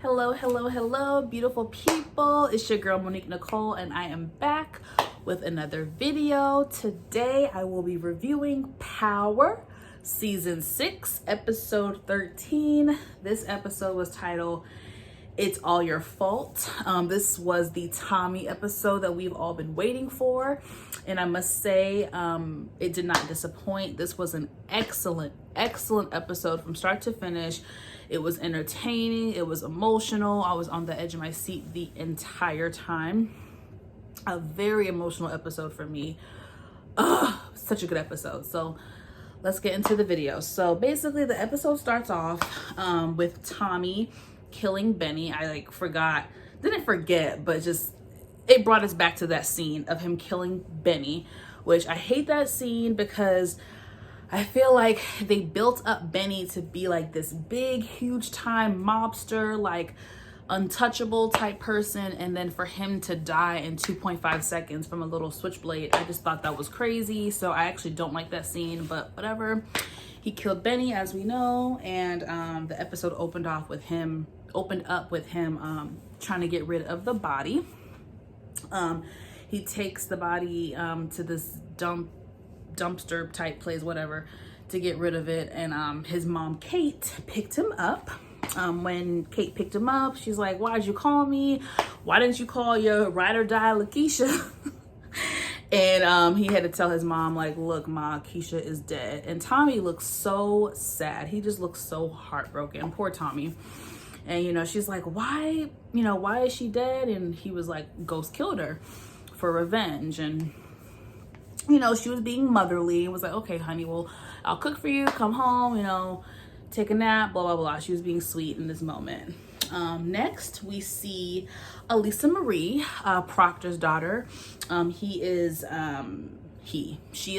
Hello, hello, hello, beautiful people. It's your girl Monique Nicole, and I am back with another video. Today, I will be reviewing Power Season 6, Episode 13. This episode was titled, It's All Your Fault. This was the Tommy episode that we've all been waiting for. And I must say, it did not disappoint. This was an excellent episode from start to finish. It was entertaining. It was emotional. I was on the edge of my seat the entire time. A very emotional episode for me. Such a good episode. So let's get into the video. So basically the episode starts off with Tommy killing Benny. I didn't forget, but just it brought us back to that scene of him killing Benny, which I hate that scene because I feel like they built up Benny to be like this big, huge time mobster, like untouchable type person. And then for him to die in 2.5 seconds from a little switchblade, I just thought that was crazy. So I actually don't like that scene, but whatever. He killed Benny, as we know. And the episode opened up with him trying to get rid of the body. He takes the body to this dumpster type place, whatever, to get rid of it. And his mom Kate picked him up. When Kate picked him up, she's like, why'd you call me? Why didn't you call your ride or die Lakeisha? And he had to tell his mom, like, look, Ma, Keisha is dead. And Tommy looks so sad. He just looks so heartbroken. Poor Tommy. And she's like, why is she dead? And he was like, Ghost killed her for revenge. And she was being motherly and was like, okay, honey, well, I'll cook for you, come home, take a nap, blah, blah, blah. She was being sweet in this moment. Next, we see Elisa Marie, Proctor's daughter. She is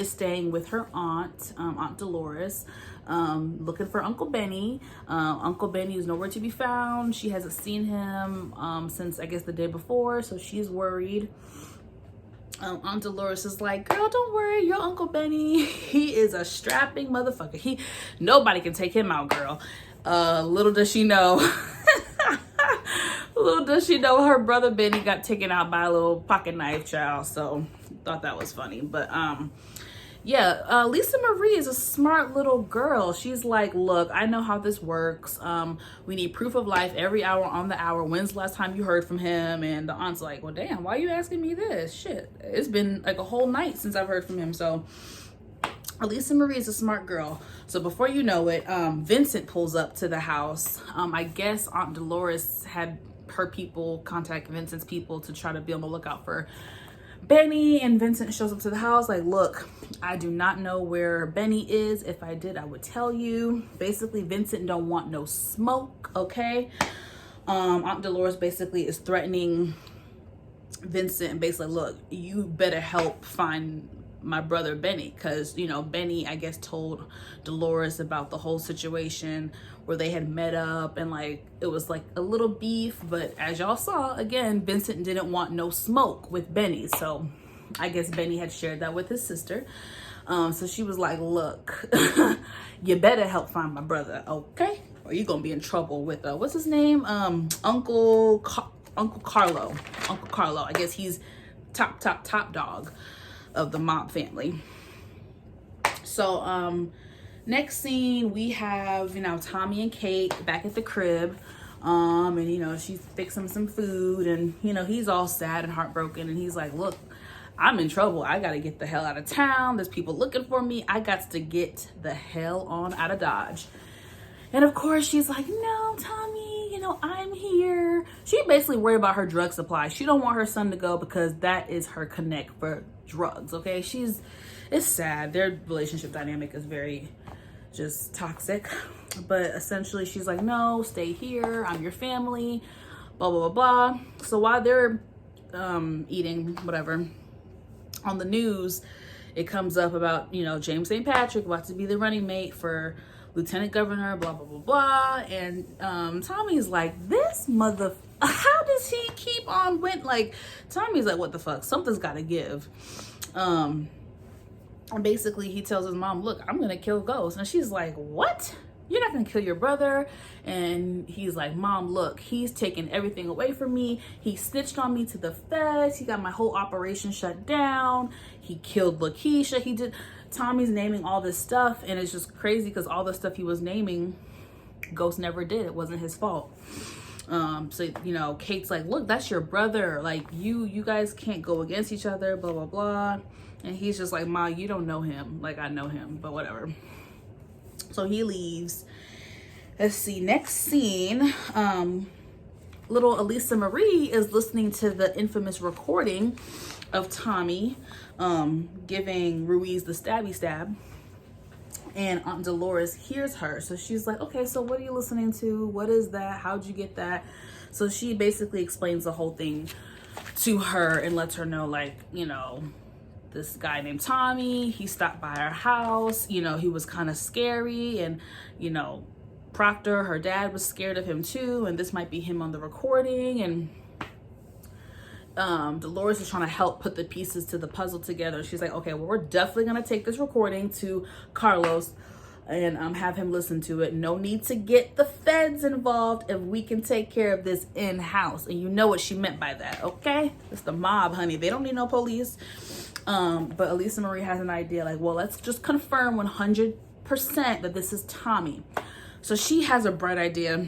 staying with her aunt, Aunt Dolores, looking for Uncle Benny. Uncle Benny is nowhere to be found. She hasn't seen him since, I guess, the day before, so she's worried. Aunt Dolores is like, girl, don't worry, your Uncle Benny, he is a strapping motherfucker. Nobody can take him out, girl. Little does she know, her brother Benny got taken out by a little pocket knife, child. So thought that was funny. But yeah, Lisa Marie is a smart little girl. She's like, look, I know how this works. We need proof of life every hour on the hour. When's the last time you heard from him? And the aunt's like, well, damn, why are you asking me this? Shit, it's been like a whole night since I've heard from him. So Lisa Marie is a smart girl. So before you know it, Vincent pulls up to the house. I guess Aunt Dolores had her people contact Vincent's people to try to be on the lookout for Benny. And Vincent shows up to the house like, look, I do not know where Benny is. If I did, I would tell you. Basically, Vincent don't want no smoke, okay? Aunt Dolores basically is threatening Vincent and basically, look, you better help find my brother Benny, because Benny, I guess, told Dolores about the whole situation where they had met up and like it was like a little beef. But as y'all saw, again, Vincent didn't want no smoke with Benny, so I guess Benny had shared that with his sister. So she was like, look, you better help find my brother, okay, or you're gonna be in trouble with what's his name, Uncle Carlo. I guess he's top dog of the mob family. So next scene, we have Tommy and Kate back at the crib, and she's fixing some food, and he's all sad and heartbroken, and he's like, look, I'm in trouble. I gotta get the hell out of town. There's people looking for me. I got to get the hell on out of Dodge. And of course she's like, no, Tommy, I'm here. She basically worried about her drug supply. She don't want her son to go because that is her connect for drugs, okay? It's sad. Their relationship dynamic is very just toxic. But essentially she's like, no, stay here. I'm your family, blah, blah, blah, blah. So while they're eating, whatever, on the news, it comes up about, James St. Patrick about to be the running mate for lieutenant governor, blah, blah, blah, blah. And Tommy's like, this how does he keep on Tommy's like, what the fuck? Something's got to give. And basically he tells his mom, look, I'm going to kill Ghost. And she's like, what? you're not gonna kill your brother. And he's like, Mom, look, he's taking everything away from me. He snitched on me to the feds. He got my whole operation shut down. He killed Lakeisha. He did. Tommy's naming all this stuff, and it's just crazy because all the stuff he was naming, Ghost never did. It wasn't his fault. So, you know, Kate's like, look, that's your brother. Like, you guys can't go against each other, blah, blah, blah. And he's just like, Ma, you don't know him. Like, I know him, but whatever. So he leaves. Let's see, next scene, little Elisa Marie is listening to the infamous recording of Tommy giving Ruiz the stabby stab. And Aunt Dolores hears her. So she's like, okay, so what are you listening to? What is that? How'd you get that? So she basically explains the whole thing to her and lets her know, like, you know, this guy named Tommy, he stopped by our house. You know, he was kind of scary. And, you know, Proctor, her dad, was scared of him too. And this might be him on the recording. And Dolores is trying to help put the pieces to the puzzle together. She's like, okay, well, we're definitely going to take this recording to Carlos and have him listen to it. No need to get the feds involved if we can take care of this in-house. And you know what she meant by that, okay? It's the mob, honey. They don't need no police. But Elisa Marie has an idea, like, well, let's just confirm 100% that this is Tommy. So she has a bright idea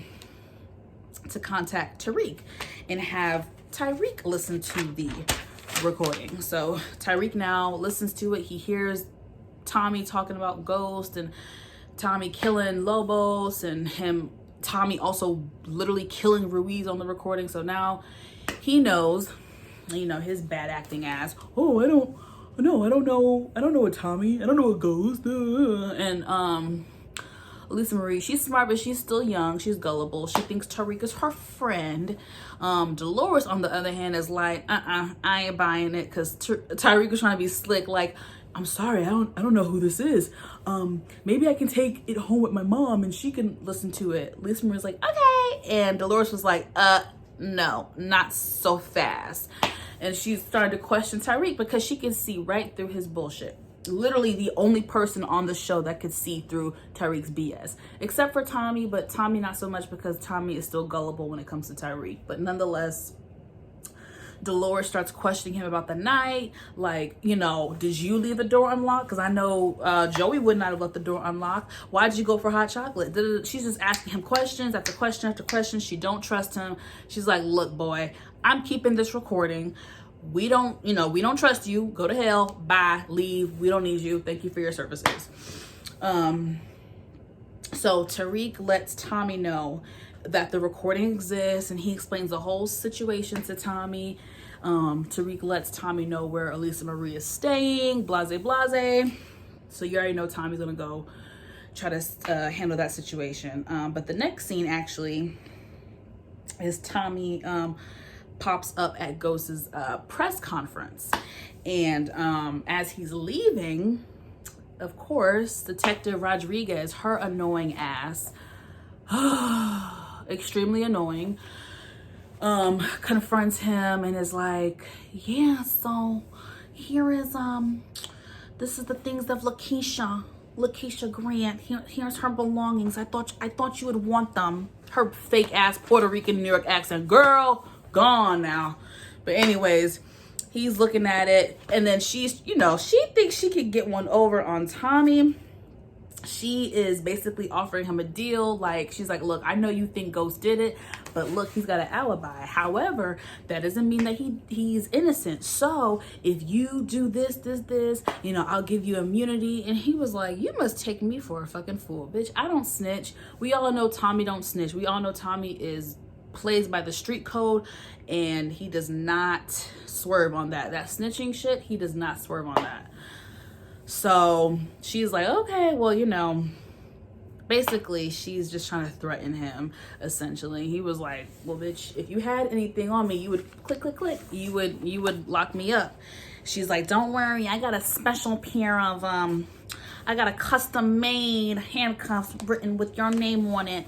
to contact Tariq and have Tariq listen to the recording. So Tariq now listens to it. He hears Tommy talking about Ghost and Tommy killing Lobos and Tommy also literally killing Ruiz on the recording. So now he knows, you know, his bad acting ass. Oh, I don't know a Tommy. I don't know a Ghost. And Elisa Marie, she's smart, but she's still young. She's gullible. She thinks Tariq is her friend. Dolores, on the other hand, is like, I ain't buying it, because Tariq was trying to be slick, like, I'm sorry, I don't know who this is. Maybe I can take it home with my mom and she can listen to it. Elisa Marie's like, okay. And Dolores was like, no, not so fast. And she started to question Tariq because she can see right through his bullshit. Literally the only person on the show that could see through Tariq's BS, except for Tommy, but Tommy not so much because Tommy is still gullible when it comes to Tariq. But nonetheless, Dolores starts questioning him about the night, like, you know, did you leave the door unlocked? Because I know Joey would not have left the door unlocked. Why did you go for hot chocolate? She's just asking him questions after question after question. She don't trust him. She's like, look, boy, I'm keeping this recording. We don't trust you. Go to hell. Bye. Leave. We don't need you. Thank you for your services. So Tariq lets Tommy know that the recording exists, and he explains the whole situation to Tommy. Tariq lets Tommy know where Elisa Marie is staying. Blase, blase. So you already know Tommy's gonna go try to handle that situation. But the next scene actually is Tommy pops up at Ghost's press conference, and as he's leaving, of course, Detective Rodriguez, her annoying ass, extremely annoying, confronts him and is like, yeah, so here is this is the things of Lakeisha Grant. Here's her belongings. I thought you would want them. Her fake ass Puerto Rican New York accent, girl, gone now. But anyways, he's looking at it, and then she's, you know, she thinks she could get one over on Tommy. She is basically offering him a deal. Like, she's like, look, I know you think Ghost did it, but look, he's got an alibi. However, that doesn't mean that he's innocent. So if you do this, you know, I'll give you immunity. And he was like, you must take me for a fucking fool, bitch. I don't snitch. We all know Tommy don't snitch. We all know Tommy plays by the street code, and he does not swerve on that. That snitching shit, he does not swerve on that. So she's like, okay, well, you know, basically she's just trying to threaten him, essentially. He was like, well, bitch, if you had anything on me, you would click, you would lock me up. She's like, don't worry, I got a special pair of I got a custom made handcuffs written with your name on it.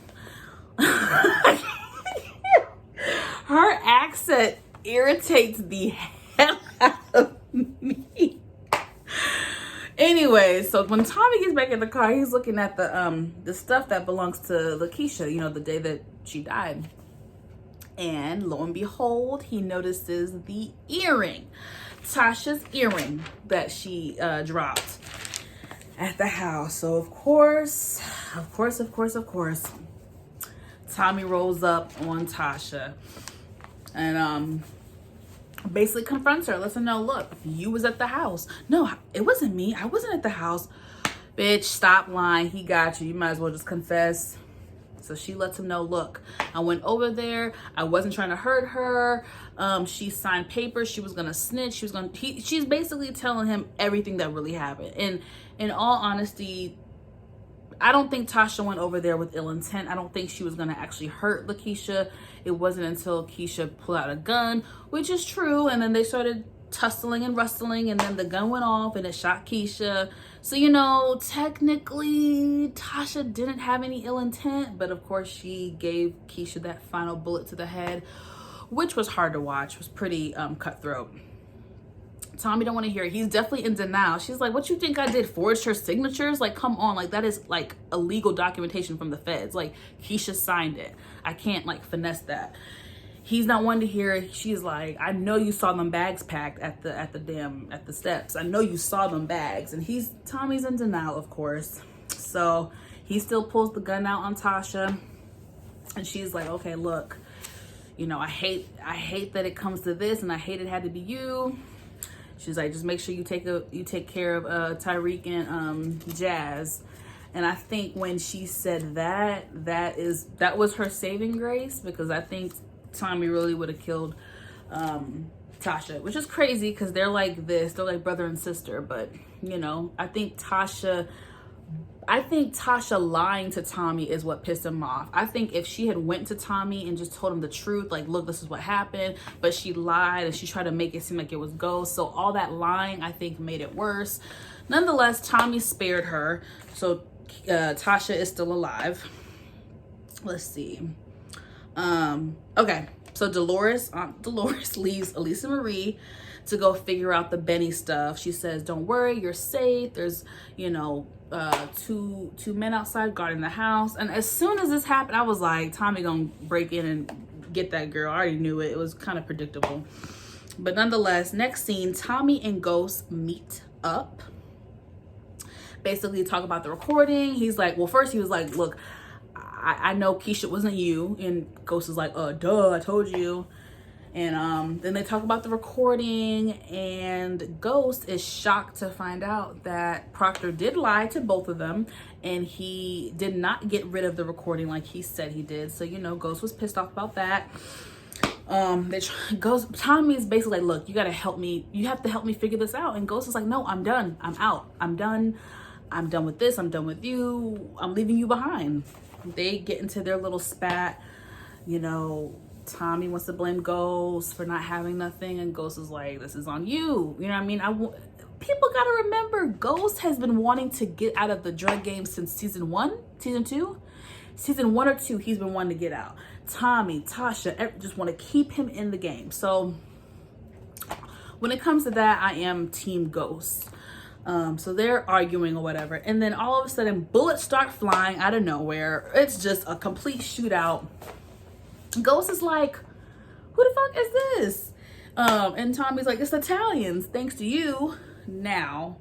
Her accent irritates the hell out of me. Anyway, so when Tommy gets back in the car, he's looking at the stuff that belongs to Lakeisha, you know, the day that she died. And lo and behold, he notices the earring, Tasha's earring that she dropped at the house. So of course, Tommy rolls up on Tasha and basically confronts her, lets her know, look, you was at the house. No, it wasn't me. I wasn't at the house. Bitch, stop lying. He got you. You might as well just confess. So she lets him know, look, I went over there. I wasn't trying to hurt her. She signed papers. She was going to snitch. She's basically telling him everything that really happened. And in all honesty, I don't think Tasha went over there with ill intent. I don't think she was going to actually hurt Lakeisha. It wasn't until Keisha pulled out a gun, which is true. And then they started tussling and rustling, and then the gun went off and it shot Keisha. So, you know, technically Tasha didn't have any ill intent, but of course she gave Keisha that final bullet to the head, which was hard to watch. It was pretty cutthroat. Tommy don't want to hear it. He's definitely in denial. She's like, what you think I did? Forged her signatures? Like, come on. Like, that is like illegal documentation from the feds. Like, Keisha signed it. I can't like finesse that. He's not one to hear it. She's like, I know you saw them bags packed at the steps. I know you saw them bags. And Tommy's in denial, of course. So he still pulls the gun out on Tasha. And she's like, okay, look, you know, I hate that it comes to this, and I hate it had to be you. She's like, just make sure you take care of Tariq and Jazz. And I think when she said that was her saving grace, because I think Tommy really would have killed Tasha, which is crazy because they're like this. They're like brother and sister. But, you know, I think Tasha lying to Tommy is what pissed him off. I think if she had went to Tommy and just told him the truth, like, look, this is what happened, but she lied and she tried to make it seem like it was Ghost. So all that lying, I think, made it worse. Nonetheless, Tommy spared her. So Tasha is still alive. Let's see. Okay. So Dolores leaves Elisa Marie to go figure out the Benny stuff. She says, don't worry, you're safe. There's, you know, two men outside guarding the house. And as soon as this happened, I was like, Tommy gonna break in and get that girl. I already knew it. It was kind of predictable. But nonetheless, next scene, Tommy and Ghost meet up. Basically talk about the recording. He's like, well, first he was like, look, I know Keisha wasn't you. And Ghost is like, duh, I told you. And then they talk about the recording, and Ghost is shocked to find out that Proctor did lie to both of them, and he did not get rid of the recording like he said he did. So, you know, Ghost was pissed off about that. Tommy is basically like, look, you gotta help me. You have to help me figure this out. And Ghost is like, no, I'm done. I'm out. I'm done. I'm done with this. I'm done with you. I'm leaving you behind. They get into their little spat. You know, Tommy wants to blame Ghost for not having nothing, and Ghost is like, this is on you. You know what I mean? People gotta remember, Ghost has been wanting to get out of the drug game since season 1, season 2. Season 1 or 2, he's been wanting to get out. Tommy, Tasha, just want to keep him in the game. So when it comes to that, I am team Ghost. So they're arguing or whatever, and then all of a sudden bullets start flying out of nowhere. It's just a complete shootout. Ghost is like, who the fuck is this? And Tommy's like, it's Italians, thanks to you. Now,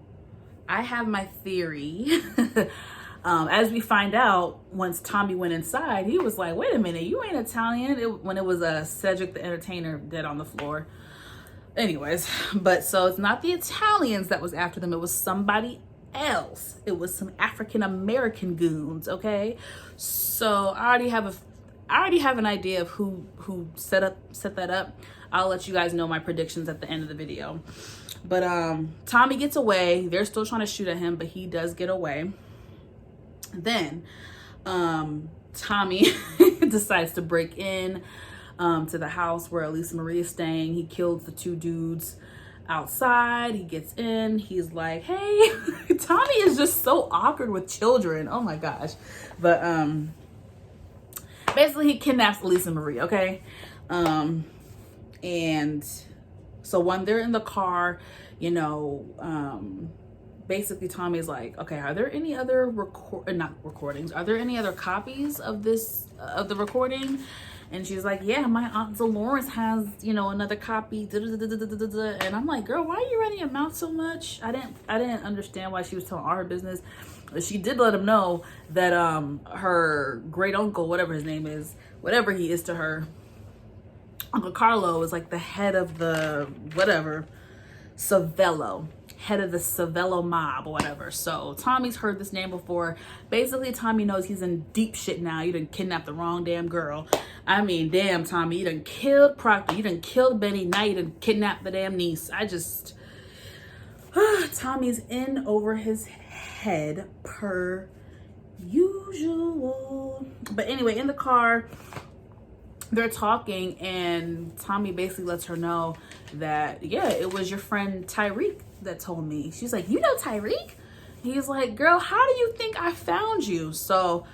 I have my theory. As we find out, once Tommy went inside, he was like, wait a minute, you ain't Italian. When it was Cedric the Entertainer dead on the floor. Anyways, but so it's not the Italians that was after them. It was somebody else. It was some African American goons, okay? So I already have an idea of who set that up. I'll let you guys know my predictions at the end of the video. But Tommy gets away. They're still trying to shoot at him, but he does get away. Then Tommy decides to break in to the house where Elisa Marie is staying. He kills the 2 dudes outside. He gets in. He's like, hey. Tommy is just so awkward with children. Oh my gosh. But basically he kidnaps Elisa Marie, okay? And so when they're in the car, you know, basically Tommy's like, okay, are there any other not recordings, are there any other copies of this of the recording? And she's like, yeah, my Aunt Dolores has, you know, another copy. And I'm like, girl, why are you running your mouth so much? I didn't understand why she was telling all her business. But she did let him know that her great uncle, whatever his name is, whatever he is to her, Uncle Carlo, is like the head of the whatever Savello, head of the Savello mob or whatever. So Tommy's heard this name before. Basically, Tommy knows he's in deep shit now. You done kidnapped the wrong damn girl. I mean, damn, Tommy, you done killed Proctor. You done killed Benny. Now you done kidnapped the damn niece. Tommy's in over his head per usual. But anyway, in the car, they're talking, and Tommy basically lets her know that, yeah, it was your friend Tyreek that told me. She's like, you know Tyreek? He's like, girl, how do you think I found you? So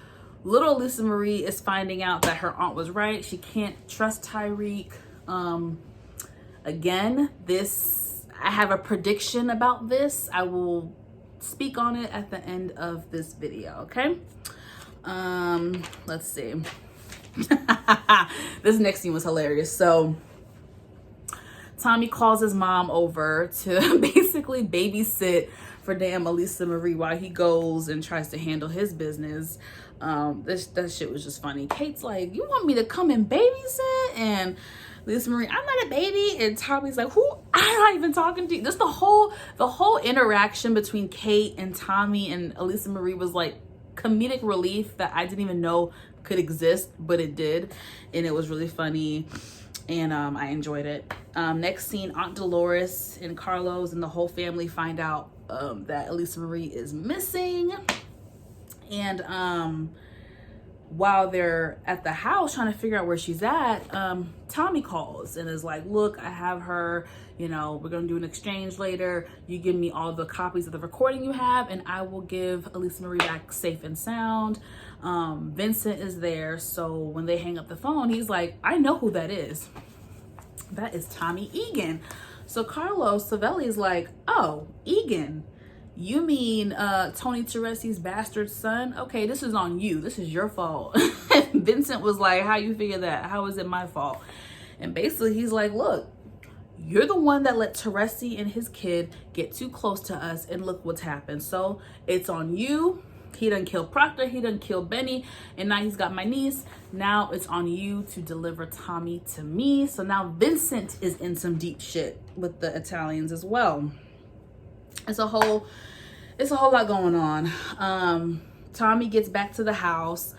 little Lisa Marie is finding out that her aunt was right. She can't trust Tyreek. Again, I have a prediction about this. I will speak on it at the end of this video, okay? Let's see. This next scene was hilarious. So Tommy calls his mom over to basically babysit for damn Elisa Marie while he goes and tries to handle his business. That shit was just funny. Kate's like, you want me to come and babysit? And Elisa Marie, I'm not a baby. And Tommy's like, who? I'm not even talking to you. Just the whole interaction between Kate and Tommy and Elisa Marie was like comedic relief that I didn't even know could exist, but it did, and it was really funny, and I enjoyed it. Next scene, Aunt Dolores and Carlos and the whole family find out that Elisa Marie is missing, and while they're at the house trying to figure out where she's at, Tommy calls and is like, look, I have her, you know, we're gonna do an exchange later. You give me all the copies of the recording you have, and I will give Elisa Marie back safe and sound. Vincent is there, so when they hang up the phone, he's like, I know who that is. That is Tommy Egan. So Carlos Savelli's like, oh, Egan, you mean Tony Teresi's bastard son? Okay, this is on you. This is your fault. And Vincent was like, how you figure that? How is it my fault? And basically he's like, look, you're the one that let Teresi and his kid get too close to us, and look what's happened. So it's on you. He done killed Proctor, he done killed Benny, and now he's got my niece. Now it's on you to deliver Tommy to me. So now Vincent is in some deep shit with the Italians as well. It's a whole lot going on. Tommy gets back to the house,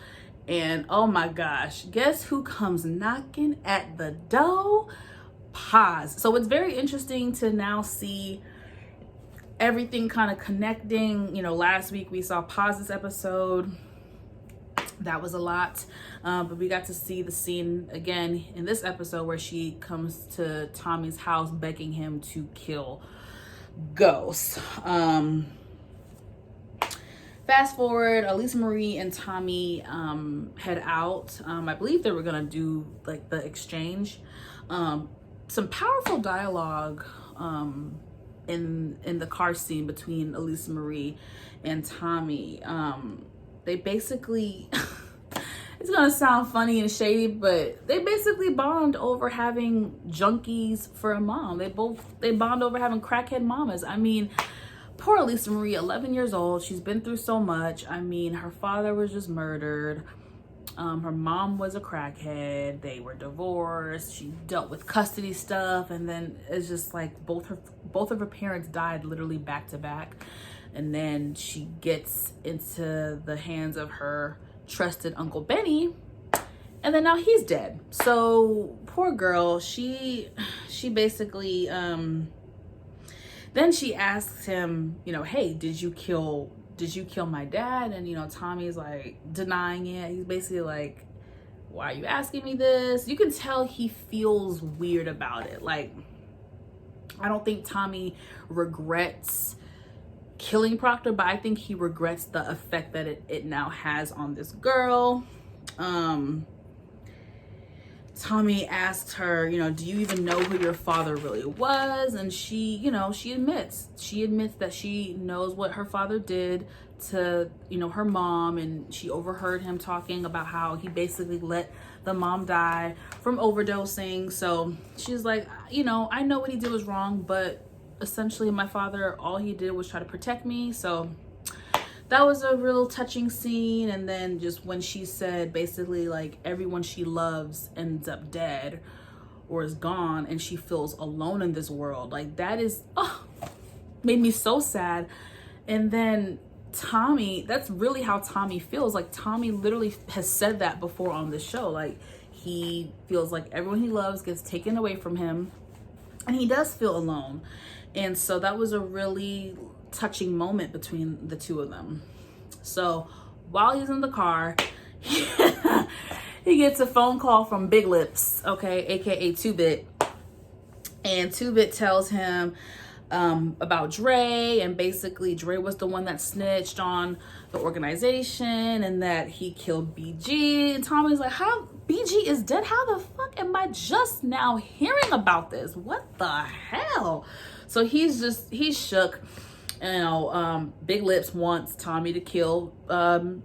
and oh my gosh, guess who comes knocking at the door? Paz. So it's very interesting to now see everything kind of connecting. You know, last week we saw Paz's episode. That was a lot. But we got to see the scene again in this episode where she comes to Tommy's house begging him to kill Ghost. Fast forward, Elisa Marie and Tommy head out. I believe they were gonna do like the exchange. Some powerful dialogue in the car scene between Elisa Marie and Tommy. They basically it's gonna sound funny and shady, but they basically bond over having junkies for a mom. They bond over having crackhead mamas. I mean, poor Elisa Marie, 11 years old. She's been through so much. I mean, her father was just murdered. Her mom was a crackhead. They were divorced. She dealt with custody stuff, and then it's just like both of her parents died literally back to back. And then she gets into the hands of her trusted Uncle Benny, and then now he's dead. So poor girl, she basically then she asks him, you know, hey, did you kill my dad? And, you know, Tommy's like denying it. He's basically like, why are you asking me this? You can tell he feels weird about it. Like, I don't think Tommy regrets killing Proctor, but I think he regrets the effect that it now has on this girl. Tommy asked her, do you even know who your father really was? And she admits that she knows what her father did to, her mom, and she overheard him talking about how he basically let the mom die from overdosing. So she's like, I know what he did was wrong, but essentially my father, all he did was try to protect me. So that was a real touching scene. And then just when she said basically like everyone she loves ends up dead or is gone and she feels alone in this world, like that is made me so sad. And then Tommy, that's really how Tommy feels. Like Tommy literally has said that before on the show. Like he feels like everyone he loves gets taken away from him and he does feel alone. And so that was a really touching moment between the two of them. So while he's in the car, he gets a phone call from Big Lips, okay, aka 2-Bit. And 2-Bit tells him about Dre, and basically Dre was the one that snitched on the organization and that he killed BG. And Tommy's like, how BG is dead? How the fuck am I just now hearing about this? What the hell? So he's shook. Big Lips wants Tommy to kill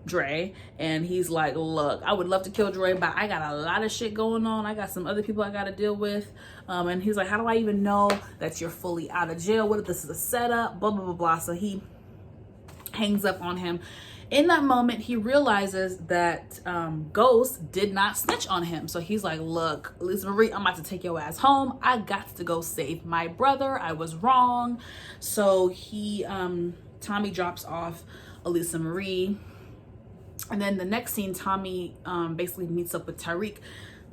Dre, and he's like, look, I would love to kill Dre, but I got a lot of shit going on. I got some other people I got to deal with. And he's like, how do I even know that you're fully out of jail? What if this is a setup? Blah, blah, blah, blah. So he hangs up on him. In that moment, he realizes that Ghost did not snitch on him. So he's like, look, Lisa Marie, I'm about to take your ass home. I got to go save my brother. I was wrong. So Tommy drops off Elisa Marie. And then the next scene, Tommy basically meets up with Tariq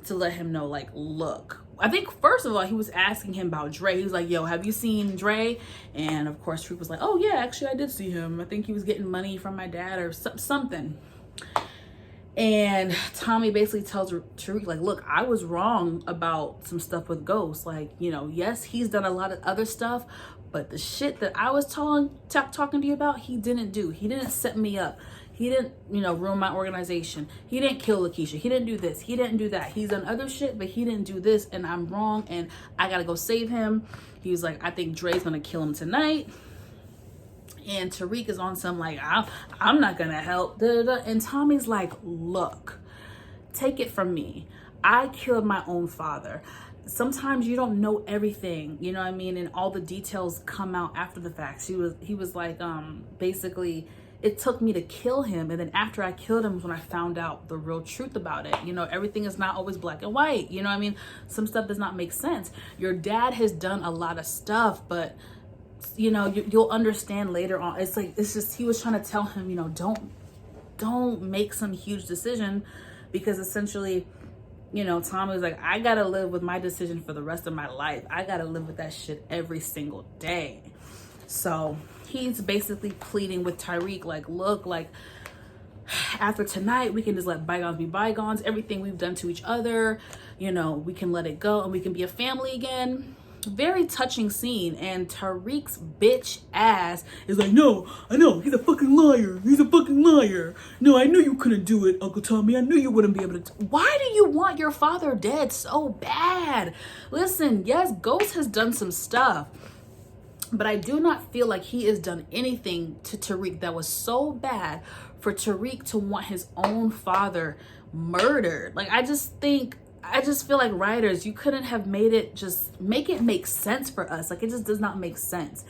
to let him know, like, look, I think first of all, he was asking him about Dre. He was like, yo, have you seen Dre? And of course, Tariq was like, oh yeah, actually I did see him. I think he was getting money from my dad or something. And Tommy basically tells Tariq, like, look, I was wrong about some stuff with Ghost. Like, yes, he's done a lot of other stuff, but the shit that I was talking to you about, he didn't do. He didn't set me up. He didn't, ruin my organization. He didn't kill Lakeisha. He didn't do this. He didn't do that. He's done other shit, but he didn't do this, and I'm wrong, and I gotta go save him. He was like, I think Dre's gonna kill him tonight. And Tariq is on some like, I'm not gonna help. And Tommy's like, look, take it from me. I killed my own father. Sometimes you don't know everything, you know what I mean? And all the details come out after the fact. He was like, basically, it took me to kill him, and then after I killed him was when I found out the real truth about it. Everything is not always black and white. You know what I mean? Some stuff does not make sense. Your dad has done a lot of stuff, but you'll understand later on. It's just he was trying to tell him, don't make some huge decision, because essentially, Tommy was like, I gotta live with my decision for the rest of my life. I gotta live with that shit every single day. So he's basically pleading with Tariq, like, look, like, after tonight, we can just let bygones be bygones. Everything we've done to each other, we can let it go and we can be a family again. Very touching scene. And Tariq's bitch ass is like, no, I know, he's a fucking liar. He's a fucking liar. No, I knew you couldn't do it, Uncle Tommy. I knew you wouldn't be able to. Why do you want your father dead so bad? Listen, yes, Ghost has done some stuff, but I do not feel like he has done anything to Tariq that was so bad for Tariq to want his own father murdered. Like, I just feel like writers, you couldn't have made it make sense for us. Like, it just does not make sense.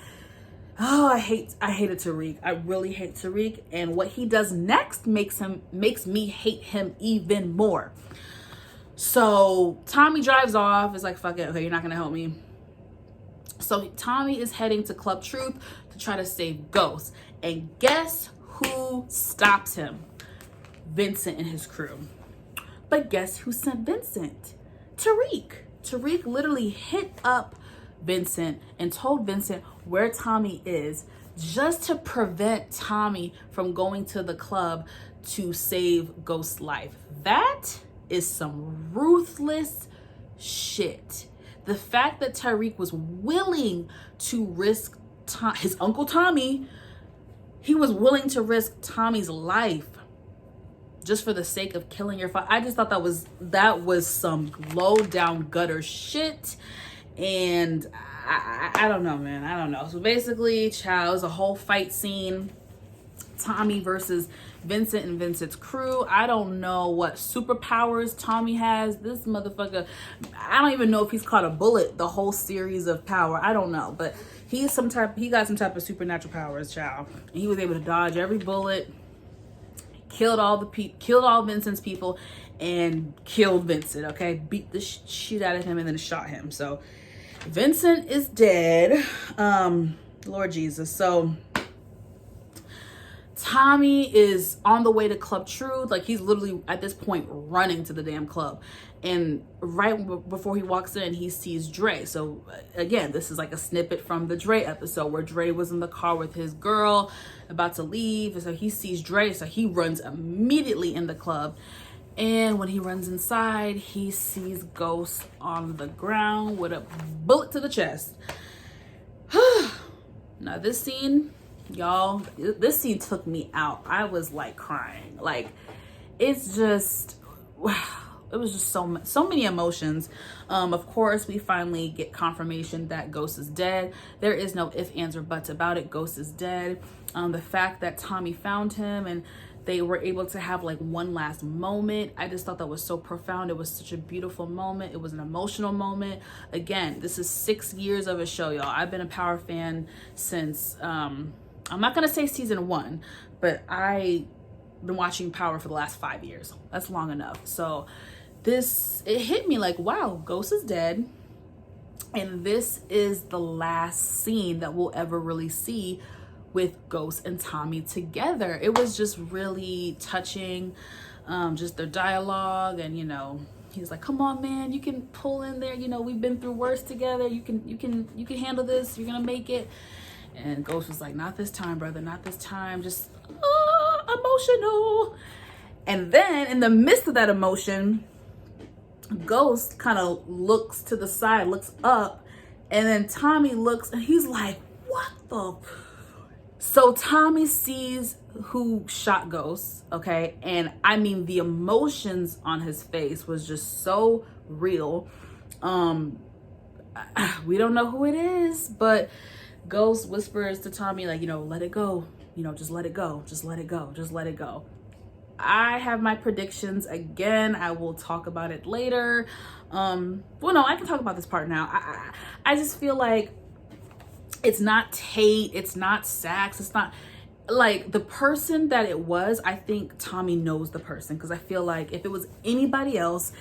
Oh, I hated Tariq. I really hate Tariq. And what he does next makes me hate him even more. So Tommy drives off. It's like, fuck it. Okay, you're not going to help me. So Tommy is heading to Club Truth to try to save Ghost. And guess who stops him? Vincent and his crew. But guess who sent Vincent? Tariq. Tariq literally hit up Vincent and told Vincent where Tommy is, just to prevent Tommy from going to the club to save Ghost's life. That is some ruthless shit. The fact that Tariq was willing to risk his Uncle Tommy, he was willing to risk Tommy's life just for the sake of killing your father. I just thought that was some low down gutter shit. And I don't know, man. I don't know. So basically, child, it was a whole fight scene. Tommy versus Vincent and Vincent's crew. I don't know what superpowers Tommy has. This motherfucker, I don't even know if he's caught a bullet the whole series of power. I don't know, but he got some type of supernatural powers, child. And he was able to dodge every bullet, killed all Vincent's people, and killed Vincent. Okay, beat the shit out of him and then shot him. So Vincent is dead. Lord Jesus. So Tommy is on the way to Club Truth. Like, he's literally at this point running to the damn club. And right before he walks in, he sees Dre. So again, this is like a snippet from the Dre episode where Dre was in the car with his girl about to leave. And so he sees Dre. So he runs immediately in the club. And when he runs inside, he sees Ghost on the ground with a bullet to the chest. Now this scene, y'all, this scene took me out. I was like crying. Like, it's just, wow. It was just so many emotions. Of course, we finally get confirmation that Ghost is dead. There is no ifs, ands, or buts about it. Ghost is dead. The fact that Tommy found him and they were able to have like one last moment, I just thought that was so profound. It was such a beautiful moment. It was an emotional moment. Again, this is 6 years of a show, y'all. I've been a Power fan since, I'm not gonna say season 1, but I've been watching Power for the last 5 years. That's long enough. So it hit me like, wow, Ghost is dead. And this is the last scene that we'll ever really see with Ghost and Tommy together. It was just really touching, just their dialogue. And, you know, he's like, come on, man, you can pull in there. You know, we've been through worse together. You can handle this. You're gonna make it. And Ghost was like, not this time, brother, not this time. Just emotional. And then in the midst of that emotion, Ghost kind of looks to the side, looks up, and then Tommy looks and he's like, what the? So Tommy sees who shot Ghost, okay? And I mean, the emotions on his face was just so real. We don't know who it is, but Ghost whispers to Tommy, like, you know, let it go. You know, just let it go. Just let it go. Just let it go. I have my predictions. Again, I will talk about it later. Well, no, I can talk about this part now. I just feel like it's not Tate. It's not Saxe. It's not like the person that it was. I think Tommy knows the person, because I feel like if it was anybody else,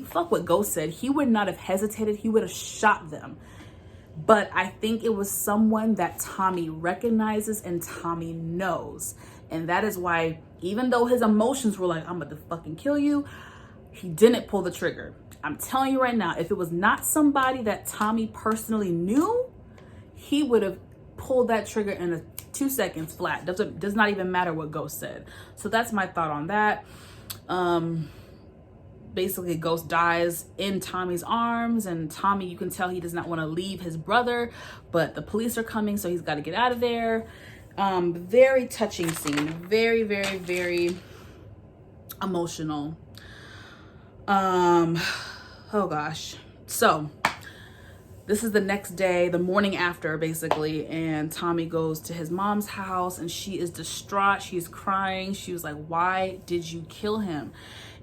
fuck what Ghost said, he would not have hesitated. He would have shot them. But I think it was someone that Tommy recognizes and Tommy knows. And that is why, even though his emotions were like, I'm about to fucking kill you, he didn't pull the trigger. I'm telling you right now, if it was not somebody that Tommy personally knew, he would have pulled that trigger in 2 seconds flat. Does not even matter what Ghost said. So that's my thought on that. Basically, Ghost dies in Tommy's arms, and Tommy, you can tell he does not want to leave his brother, but the police are coming, so he's got to get out of there. Very touching scene. Very, very, very emotional. Oh gosh. So this is the next day, the morning after, basically, and Tommy goes to his mom's house and she is distraught. She's crying. She was like, why did you kill him?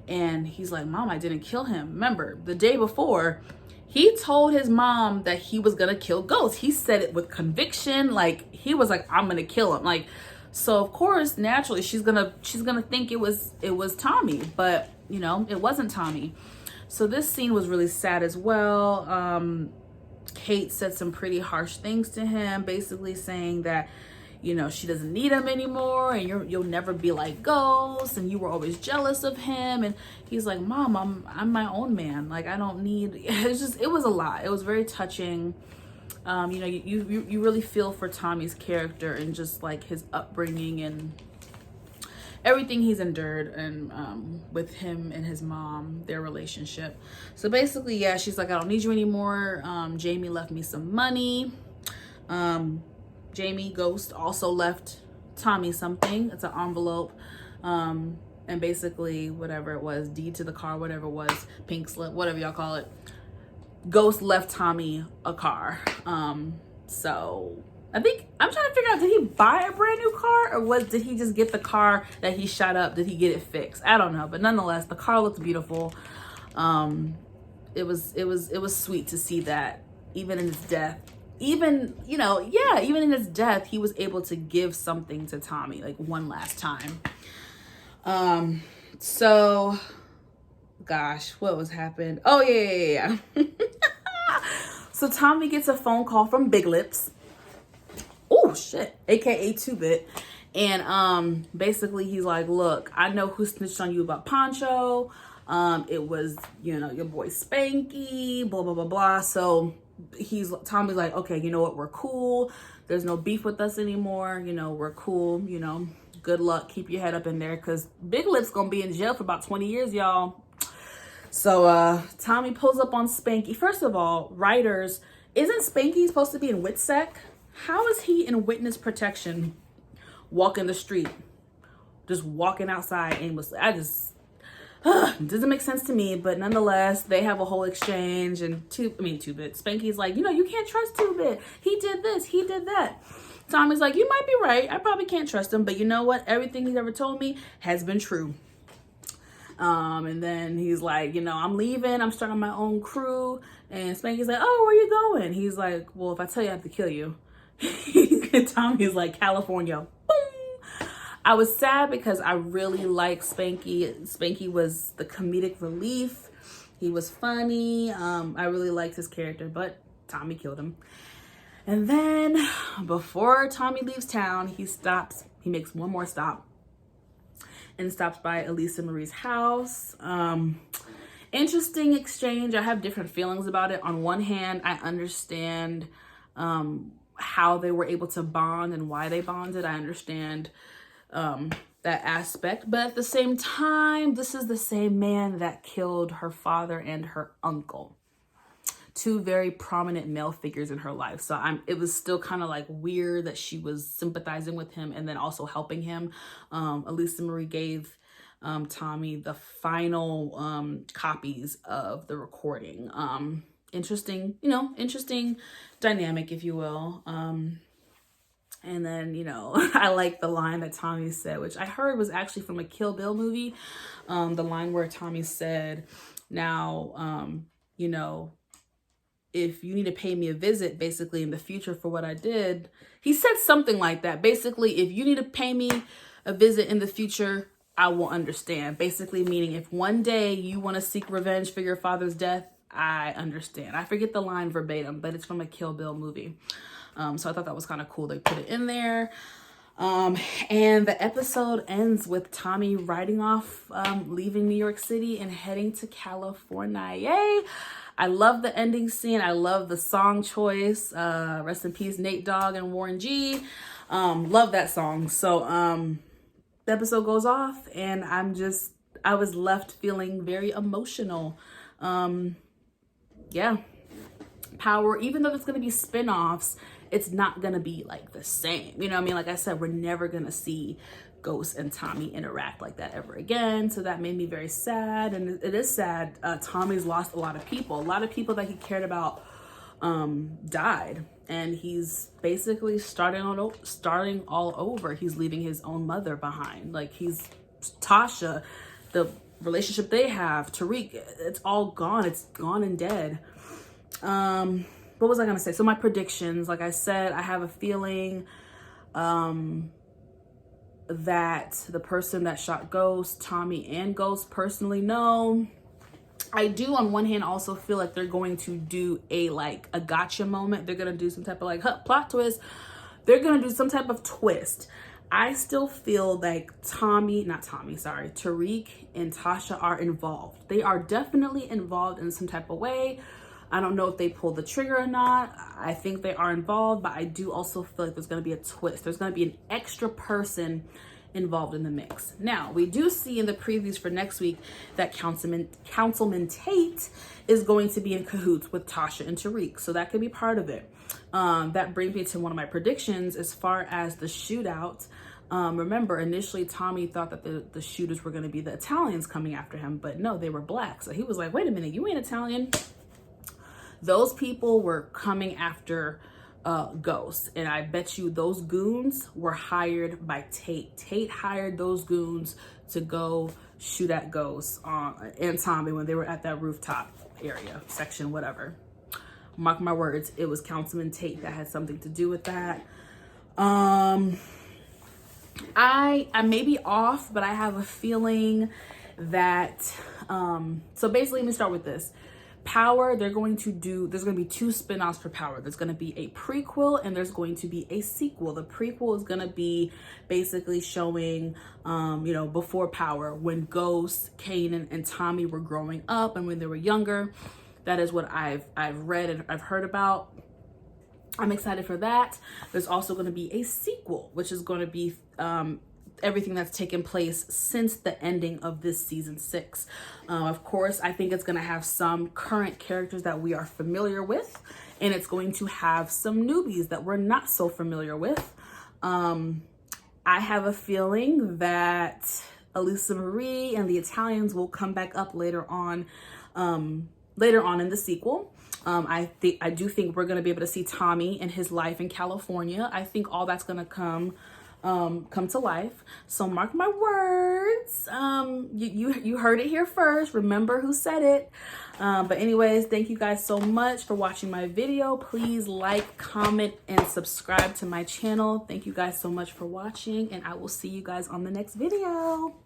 And he's like, Mom, I didn't kill him. Remember, the day before, he told his mom that he was gonna kill Ghost. He said it with conviction. Like, he was like, I'm gonna kill him. Like, so of course, naturally, she's gonna think it was Tommy, but you know, it wasn't Tommy. So this scene was really sad as well. Kate said some pretty harsh things to him, basically saying that, you know, she doesn't need him anymore, and you'll never be like Ghost, and you were always jealous of him. And he's like, Mom, I'm my own man. Like, I don't need. It was a lot. It was very touching. You know, you really feel for Tommy's character and just like his upbringing and everything he's endured, and with him and his mom, their relationship. So basically, yeah, she's like, I don't need you anymore. Jamie left me some money. Jamie, Ghost, also left Tommy something. It's an envelope. and basically whatever it was, deed to the car, whatever it was, pink slip, whatever y'all call it, Ghost left Tommy a car. So I think I'm trying to figure out, did he buy a brand new car, or did he just get the car that he shot up? Did he get it fixed? I don't know, but nonetheless, the car looked beautiful. It was sweet to see that even in his death, even in his death, he was able to give something to Tommy, like one last time. So gosh, what was happened? Oh yeah. So Tommy gets a phone call from Big Lips. Oh shit, aka 2-Bit. And basically he's like, look, I know who snitched on you about Poncho. It was, your boy Spanky, blah blah blah blah. So Tommy's like, okay, you know what, we're cool. There's no beef with us anymore. We're cool. Good luck. Keep your head up in there, because Big Lips gonna be in jail for about 20 years, y'all. So Tommy pulls up on Spanky. First of all, writers, isn't Spanky supposed to be in WITSEC? How is he in witness protection walking the street? Just walking outside aimlessly. It doesn't make sense to me, but nonetheless, they have a whole exchange, and 2-Bit. Spanky's like, you can't trust 2-Bit. He did this, he did that. Tommy's like, you might be right. I probably can't trust him, but you know what? Everything he's ever told me has been true. And then he's like, I'm leaving. I'm starting my own crew. And Spanky's like, oh, where you going? He's like, well, if I tell you, I have to kill you. Tommy's like, California. Boom. I was sad because I really liked Spanky. Spanky was the comedic relief. He was funny. I really liked his character, but Tommy killed him. And then before Tommy leaves town, he makes one more stop and stops by Elisa Marie's house. Interesting exchange. I have different feelings about it. On one hand, I understand how they were able to bond and why they bonded. I understand that aspect. But at the same time, this is the same man that killed her father and her uncle. Two very prominent male figures in her life. So it was still kind of like weird that she was sympathizing with him and then also helping him. Elisa Marie gave Tommy the final copies of the recording. Interesting dynamic, if you will. And then, I like the line that Tommy said, which I heard was actually from a Kill Bill movie. The line where Tommy said, now, if you need to pay me a visit, basically in the future for what I did. He said something like that. Basically, if you need to pay me a visit in the future, I will understand. Basically meaning if one day you want to seek revenge for your father's death, I understand. I forget the line verbatim, but it's from a Kill Bill movie. So I thought that was kind of cool. They put it in there. And the episode ends with Tommy riding off, leaving New York City and heading to California. Yay! I love the ending scene. I love the song choice. Rest in peace, Nate Dogg and Warren G. Love that song. So the episode goes off and I was left feeling very emotional. Yeah. Power, even though there's going to be spin-offs, it's not going to be like the same. You know what I mean? Like I said, we're never going to see Ghost and Tommy interact like that ever again. So that made me very sad. And it is sad. Tommy's lost a lot of people. A lot of people that he cared about died. And he's basically starting all over. He's leaving his own mother behind. Like Tasha, the relationship they have, Tariq, it's all gone. It's gone and dead. What was I going to say? So my predictions, like I said, I have a feeling that the person that shot Ghost, Tommy and Ghost personally know. I do on one hand also feel like they're going to do a gotcha moment. They're going to do some type of plot twist. They're going to do some type of twist. I still feel like Tariq and Tasha are involved. They are definitely involved in some type of way. I don't know if they pulled the trigger or not. I think they are involved, but I do also feel like there's going to be a twist. There's going to be an extra person involved in the mix. Now, we do see in the previews for next week that Councilman Tate is going to be in cahoots with Tasha and Tariq, so that could be part of it. That brings me to one of my predictions as far as the shootout. Remember, initially Tommy thought that the shooters were going to be the Italians coming after him, but no, they were black. So he was like, wait a minute, you ain't Italian. Those people were coming after Ghost, and I bet you those goons were hired by Tate. Tate hired those goons to go shoot at Ghost and Tommy when they were at that rooftop area section, whatever. Mark my words, it was Councilman Tate that had something to do with that. I may be off, but I have a feeling that so basically, let me start with this. Power, there's going to be 2 spin-offs for Power. There's going to be a prequel and there's going to be a sequel. The prequel is going to be basically showing, you know, before Power, when Ghost, Kanan, and Tommy were growing up and when they were younger. That is what I've read and I've heard about. I'm excited for that. There's also going to be a sequel, which is going to be everything that's taken place since the ending of this season 6. Of course, I think it's going to have some current characters that we are familiar with, and it's going to have some newbies that we're not so familiar with. I have a feeling that Elisa Marie and the Italians will come back up later on in the sequel. I do think we're going to be able to see Tommy and his life in California. I think all that's going to come to life. So mark my words. You heard it here first. Remember who said it. But anyways, thank you guys so much for watching my video. Please like, comment, and subscribe to my channel. Thank you guys so much for watching, and I will see you guys on the next video.